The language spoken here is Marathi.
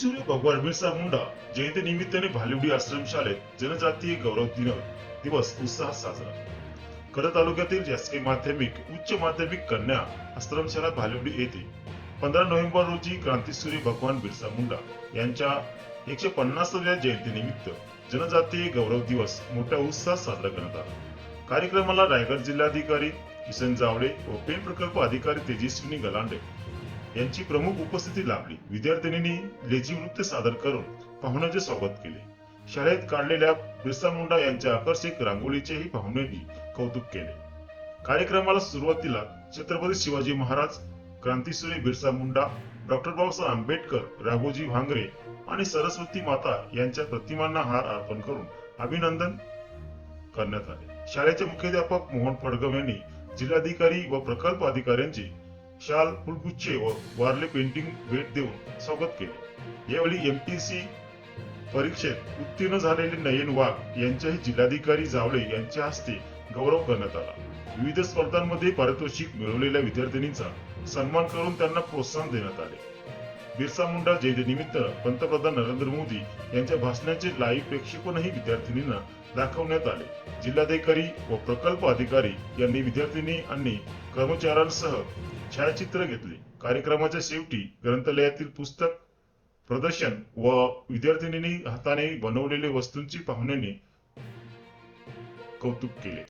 क्रांतिसूर्य भगवान बिरसा मुंडा जयंती निमित्ताने भालिवडी आश्रमशाळेत जनजातीय गौरव दिवस उत्साहात साजरा। करत तालुक्यातील शासकीय माध्यमिक उच्च माध्यमिक कन्या आश्रमशाळा भालिवडी येथे 15 नोव्हेंबर रोजी क्रांतिसूर्य भगवान बिरसा मुंडा यांच्या 150व्या जयंतीनिमित्त जनजातीय गौरव दिवस मोठ्या उत्साहात साजरा करण्यात आला। कार्यक्रमाला रायगड जिल्हाधिकारी किसन जावळे व पेन प्रकल्प अधिकारी तेजस्विनी गलांडे यांची प्रमुख उपस्थिती लाभली। विद्यार्थिनींनी लेझी नृत्य सादर करून पाहुण्यांचे स्वागत केले। शाळेत काढलेल्या बिरसा मुंडा यांच्या आकर्षक रांगोळीचेही पाहुण्यांनी कौतुक केले। कार्यक्रमाला सुरुवातीला छत्रपती शिवाजी महाराज, क्रांतिसूर्य बिरसा मुंडा, डॉक्टर बाबासाहेब आंबेडकर, राघोजी भांगरे आणि सरस्वती माता यांच्या प्रतिमांना हार अर्पण करून अभिनंदन करण्यात आले। शाळेचे मुख्याध्यापक मोहन फडगम यांनी जिल्हाधिकारी व प्रकल्प अधिकाऱ्यांची शाल, फुलगुच्छे व वारले पेंटिंग भेट देऊन स्वागत केले। यावेळी एमपीसी परीक्षेत उत्तीर्ण झालेले नयन वाघ यांच्याही जिल्हाधिकारी जावळे यांच्या हस्ते गौरव करण्यात आला। विविध स्पर्धांमध्ये पारितोषिक मिळवलेल्या विद्यार्थिनींचा सन्मान करून त्यांना प्रोत्साहन देण्यात आले। बिरसा मुंडा जयंती निमित्त पंतप्रधान नरेंद्र मोदी यांच्या भाषणाचे लाईव्ह प्रक्षेपणही विद्यार्थिनींना दाखवण्यात आले। जिल्हाधिकारी व प्रकल्प अधिकारी यांनी विद्यार्थिनी आणि कर्मचाऱ्यांसह छायाचित्र घेतले। कार्यक्रमाच्या शेवटी ग्रंथालयातील पुस्तक प्रदर्शन व विद्यार्थिनींनी हाताने बनवलेल्या वस्तूंची पाहुण्यांनी कौतुक केले।